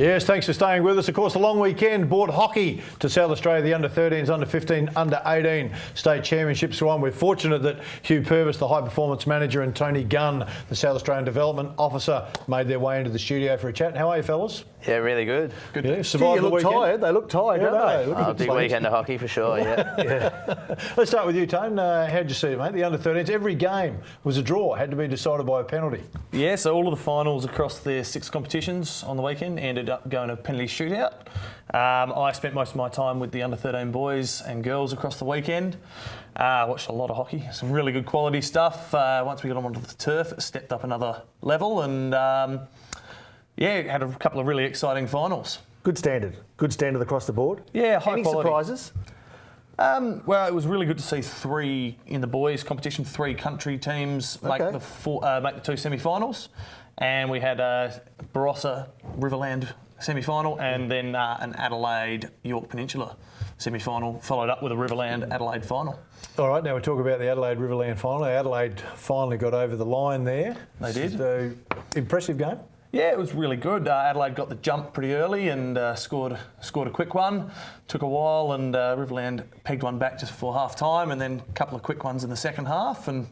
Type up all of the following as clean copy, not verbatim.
Yes, thanks for staying with us. Of course, the long weekend brought hockey to South Australia, the under-13s, under-15, under-18 state championships won. We're fortunate that Hugh Purvis, the high-performance manager, and Tony Gunn, the South Australian development officer, made their way into the studio for a chat. How are you, fellas? Yeah, really good. Good. Yeah, survived the weekend. Tired. They look tired, don't they? Big weekend of hockey for sure, yeah. Let's start with you, Tone. How'd you see it, mate? The under-13s, every game was a draw, had to be decided by a penalty. Yeah, so all of the finals across the 6 competitions on the weekend ended up going to penalty shootout. I spent most of my time with the under-13 boys and girls across the weekend. Watched a lot of hockey, some really good quality stuff. Once we got them onto the turf, it stepped up another level, and had a couple of really exciting finals. Good standard across the board. Yeah, high Any quality. surprises? Well, it was really good to see 3 in the boys competition, 3 country teams make the 2 semi-finals, and we had a Barossa Riverland semi-final and then an Adelaide York Peninsula semi-final, followed up with a Riverland Adelaide final. All right, now we're talking about the Adelaide Riverland final. Adelaide finally got over the line there. They did. So, impressive game. Yeah, it was really good. Adelaide got the jump pretty early and scored a quick one. Took a while, and Riverland pegged one back just before half time, and then a couple of quick ones in the second half, and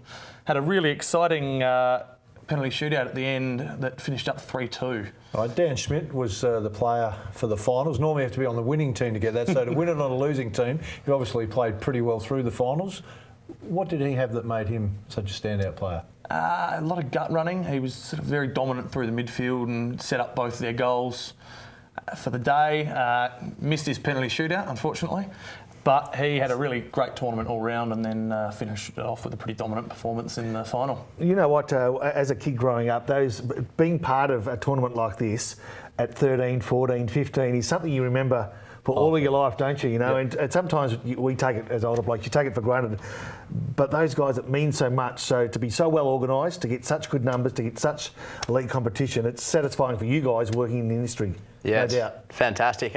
had a really exciting penalty shootout at the end that finished up 3-2. All right, Dan Schmidt was the player for the finals. Normally you have to be on the winning team to get that, so to win it on a losing team, he obviously played pretty well through the finals. What did he have that made him such a standout player? A lot of gut running. He was sort of very dominant through the midfield and set up both their goals for the day. Missed his penalty shootout, unfortunately, but he had a really great tournament all round, and then finished it off with a pretty dominant performance in the final. You know what, as a kid growing up, being part of a tournament like this at 13, 14, 15 is something you remember for all of your life, don't you? You know, Yep. and sometimes we take it as older blokes, you take it for granted. But those guys, it means so much. So to be so well organised, to get such good numbers, to get such elite competition, it's satisfying for you guys working in the industry. Yeah, no it's doubt. fantastic.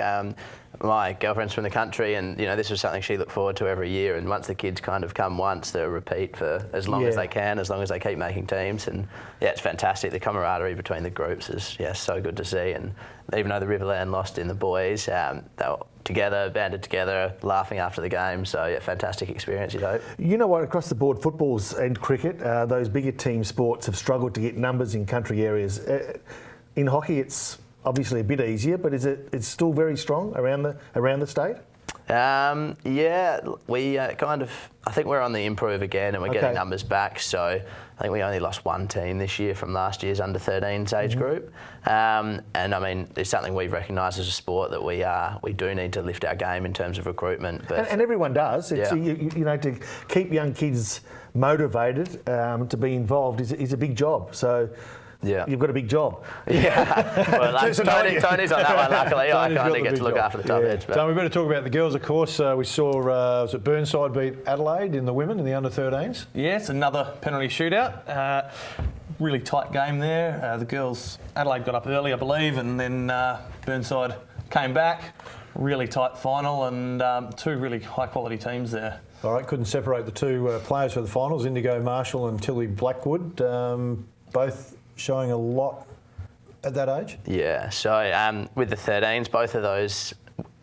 My girlfriend's from the country, and this was something she looked forward to every year. And once the kids kind of come once, they'll repeat for as long as they can, as long as they keep making teams. And yeah, it's fantastic. The camaraderie between the groups is so good to see. And even though the Riverland lost in the boys, they were together, banded together, laughing after the game. So yeah, fantastic experience, you'd hope. You know what, across the board, footballs and cricket, those bigger team sports have struggled to get numbers in country areas. In hockey, it's obviously a bit easier, but it's still very strong around the state? Yeah, we I think we're on the improve again, and we're getting numbers back. So I think we only lost 1 team this year from last year's under-13s age group. And I mean, it's something we've recognised as a sport that we do need to lift our game in terms of recruitment. But and everyone does. It's, to keep young kids motivated to be involved is a big job. So. Yeah, you've got a big job. Yeah, well, Tony's on that one. Luckily, I kind of get to look after the top edge. But. So we better talk about the girls, of course. We saw was it Burnside beat Adelaide in the women in the under-13s. Yes, another penalty shootout. Really tight game there. The girls, Adelaide got up early, I believe, and then Burnside came back. Really tight final, and 2 really high-quality teams there. All right, couldn't separate the 2 players for the finals, Indigo Marshall and Tilly Blackwood, both showing a lot at that age? Yeah, so with the 13s, both of those,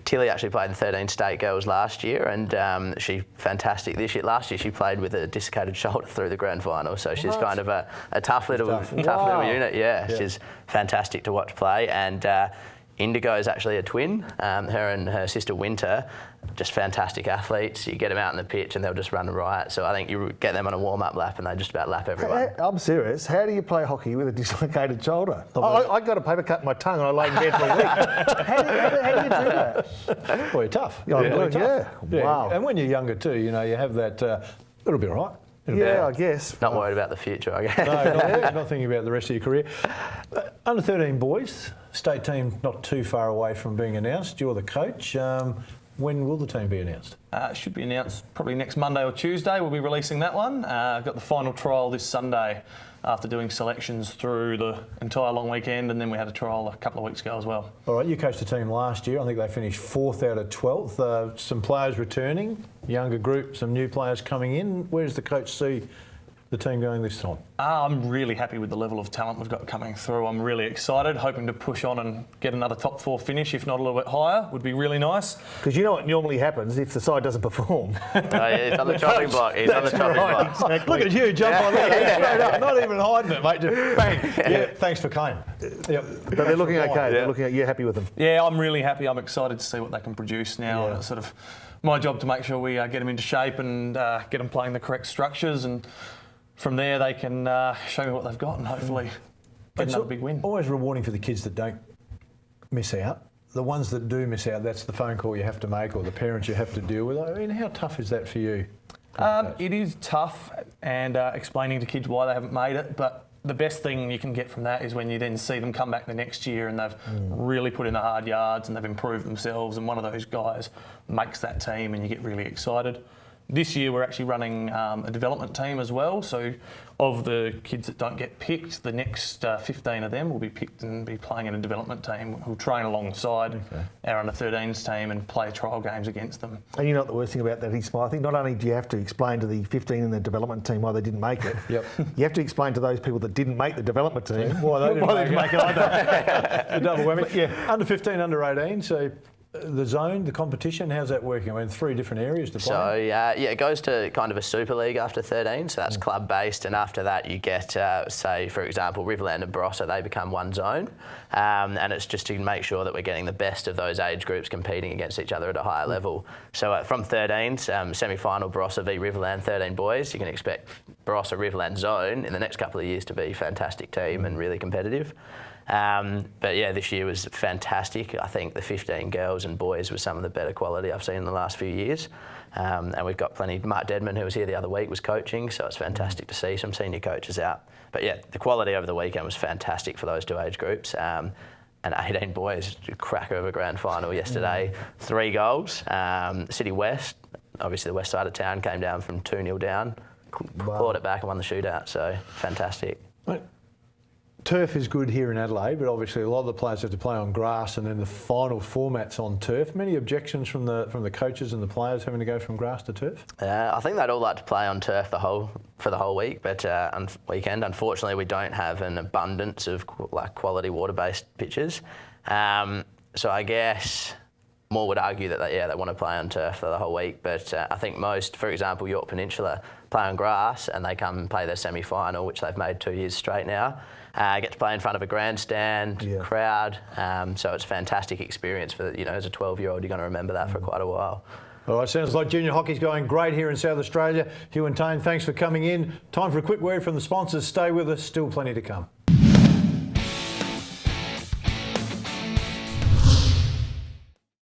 Tilly actually played the 13 state girls last year, and she's fantastic this year. Last year she played with a dislocated shoulder through the grand final, so she's kind of a tough little unit. Yeah, she's fantastic to watch play, and Indigo is actually a twin. Her and her sister Winter, just fantastic athletes. You get them out on the pitch and they'll just run riot. So I think you get them on a warm-up lap and they just about lap everyone. I'm serious. How do you play hockey with a dislocated shoulder? I got a paper cut in my tongue and I lay in bed for a week. How do you do that? Well, you're tough. Yeah. Wow. And when you're younger too, you have that. It'll be all right. I guess. Not worried about the future, I guess. No, not thinking about the rest of your career. Under-13 boys, state team not too far away from being announced. You're the coach. When will the team be announced? Should be announced probably next Monday or Tuesday. We'll be releasing that one. Got the final trial this Sunday after doing selections through the entire long weekend, and then we had a trial a couple of weeks ago as well. All right, you coached the team last year. I think they finished 4th out of 12th. Some players returning, younger group, some new players coming in. Where does the coach see the team going this time? I'm really happy with the level of talent we've got coming through. I'm really excited, hoping to push on and get another top 4 finish, if not a little bit higher, would be really nice. Because you know what normally happens if the side doesn't perform. He's on the chopping block. He's on the chopping block. Exactly. Look at you, jump on that. Straight up, not even hiding it, mate. Just bang. Yeah, thanks for Kane. Yep. But they're looking okay. They're looking. You're happy with them. Yeah, I'm really happy. I'm excited to see what they can produce now. And it's sort of my job to make sure we get them into shape and get them playing the correct structures, and from there they can show me what they've got and hopefully get another big win. Always rewarding for the kids that don't miss out. The ones that do miss out, that's the phone call you have to make or the parents you have to deal with. I mean, how tough is that for you? It is tough, and explaining to kids why they haven't made it, but the best thing you can get from that is when you then see them come back the next year and they've really put in the hard yards and they've improved themselves, and one of those guys makes that team and you get really excited. This year we're actually running a development team as well, so of the kids that don't get picked, the next 15 of them will be picked and be playing in a development team who'll train alongside our under-13s team and play trial games against them. And you know what the worst thing about that is, I think not only do you have to explain to the 15 in the development team why they didn't make it, you have to explain to those people that didn't make the development team why they didn't make it either. The double whammy. Yeah, under 15, under 18, so the zone, the competition, how's that working? I mean, 3 different areas to play. So it goes to kind of a Super League after 13, so that's club based, and after that you get, say for example, Riverland and Barossa, they become one zone, and it's just to make sure that we're getting the best of those age groups competing against each other at a higher level. So from 13s, semi-final Barossa v Riverland 13 boys, you can expect Barossa Riverland zone in the next couple of years to be a fantastic team and really competitive. But yeah, this year was fantastic. I think the 15 girls and boys was some of the better quality I've seen in the last few years. And we've got plenty. Mark Dedman, who was here the other week, was coaching, so it's fantastic to see some senior coaches out. But yeah, the quality over the weekend was fantastic for those 2 age groups. And 18 boys, cracker of a grand final yesterday. 3 goals. City West, obviously the west side of town, came down from 2-0 down, clawed it back and won the shootout, so fantastic. Right. Turf is good here in Adelaide, but obviously a lot of the players have to play on grass, and then the final format's on turf. Many objections from the coaches and the players having to go from grass to turf? I think they'd all like to play on turf for the whole week, but weekend, unfortunately, we don't have an abundance of quality water-based pitches. So I guess more would argue that they want to play on turf for the whole week, but I think most, for example, York Peninsula, play on grass and they come and play their semi-final, which they've made 2 years straight now. Get to play in front of a grandstand crowd, so it's a fantastic experience for, as a 12-year-old, you're going to remember that for quite a while. All right, sounds like junior hockey's going great here in South Australia. Hugh and Tane, thanks for coming in. Time for a quick word from the sponsors. Stay with us, still plenty to come.